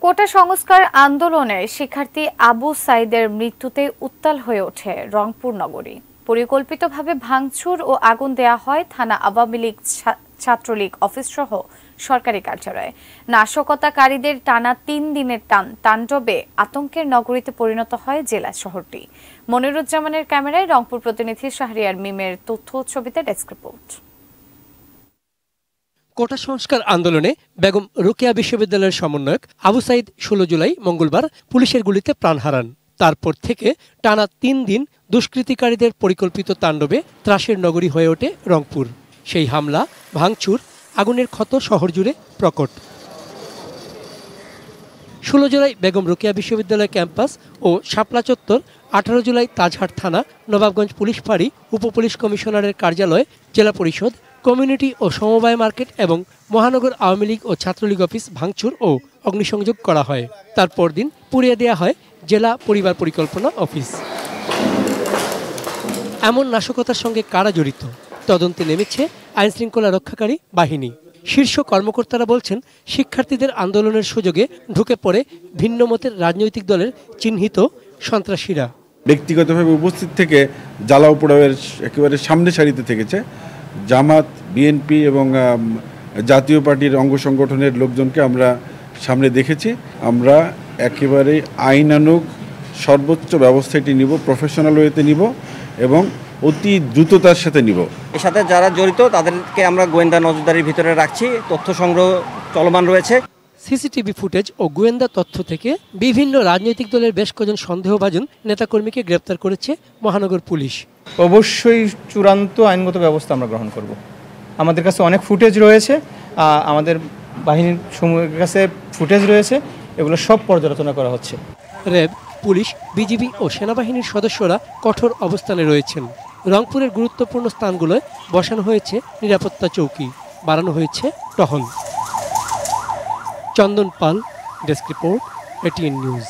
কোটা সংস্কার আন্দোলনে শিক্ষার্থী আবু সাইদের মৃত্যুতে উত্তাল হয়ে ওঠে রংপুর নগরী। পরিকল্পিতভাবে ভাঙচুর ও আগুন দেয়া হয় থানা, আওয়ামী লীগ, ছাত্রলীগ অফিস সহ সরকারি কার্যালয়ে। নাশকতাকারীদের টানা ৩ দিনের তাণ্ডবে আতঙ্কের নগরীতে পরিণত হয় জেলা শহরটি। মনিরুজ্জামানের ক্যামেরায় রংপুর প্রতিনিধি শাহরিয়ার মিমের তথ্য ছবিতে ডেস্ক রিপোর্ট। কোটা সংস্কার আন্দোলনে বেগম রোকেয়া বিশ্ববিদ্যালয়ের সমন্বয়ক আবু সাইদ ১৬ জুলাই মঙ্গলবার পুলিশের গুলিতে প্রাণ হারান। তারপর থেকে টানা ৩ দিন দুষ্কৃতিকারীদের পরিকল্পিত তাণ্ডবে ত্রাসের নগরী হয়ে ওঠে রংপুর। সেই হামলা, ভাঙচুর, আগুনের ক্ষত শহর জুড়ে প্রকট। ১৬ জুলাই বেগম রোকেয়া বিশ্ববিদ্যালয় ক্যাম্পাস ও শাপলা চত্বর, ১৮ জুলাই তাজহাট থানা, নবাবগঞ্জ পুলিশ ফাঁড়ি, উপপুলিশ কমিশনারের কার্যালয়, জেলা পরিষদ, কমিউনিটি ও সমবায় মার্কেট এবং মহানগর আওয়ামী লীগ ও ছাত্রলীগ অফিস ভাঙচুর ও অগ্নিসংযোগ করা হয়। তার পরদিন পুড়িয়ে দেওয়া হয় জেলা পরিবার পরিকল্পনা অফিস। এমন নাশকতার সঙ্গে কারা জড়িত, তদন্তে নেমেছে আইনশৃঙ্খলা রক্ষাকারী বাহিনী। শীর্ষ কর্মকর্তারা বলছেন, শিক্ষার্থীদের আন্দোলনের সুযোগে ঢুকে পড়ে ভিন্ন মতের রাজনৈতিক দলের চিহ্নিত সন্ত্রাসীরা। ব্যক্তিগতভাবে উপস্থিত থেকে জ্বালাও পোড়াওয়ের একেবারে সামনে সারিতে থেকেছে। জামাত, বিএনপি এবং জাতীয় পার্টির অঙ্গ সংগঠনের লোকজনকে আমরা সামনে দেখেছি। আমরা একেবারে আইনানুগ সর্বোচ্চ ব্যবস্থাটি নিব, প্রফেশনাল ওয়েতে নিব এবং অতি দ্রুততার সাথে নিব। এর সাথে যারা জড়িত তাদেরকে আমরা গোয়েন্দা নজরদারির ভিতরে রাখছি। তথ্য সংগ্রহ চলমান রয়েছে। সিসিটিভি ফুটেজ ও গোয়েন্দা তথ্য থেকে বিভিন্ন রাজনৈতিক দলের বেশ কজন সন্দেহভাজন নেতাকর্মীকে গ্রেপ্তার করেছে মহানগর পুলিশ। অবশ্যই চূড়ান্ত আইনগত ব্যবস্থা আমরা গ্রহণ করব। আমাদের কাছে অনেক ফুটেজ রয়েছে, আমাদের বাহিনীর সমূহের কাছে ফুটেজ রয়েছে, এগুলো সব পর্যালোচনা করা হচ্ছে। র্যাব, পুলিশ, বিজিবি ও সেনাবাহিনীর সদস্যরা কঠোর অবস্থানে রয়েছেন। রংপুরের গুরুত্বপূর্ণ স্থানগুলোয় বসানো হয়েছে নিরাপত্তা চৌকি, বাড়ানো হয়েছে টহল। চন্দন পাল, ডেস্ক রিপোর্ট, এটিএন নিউজ।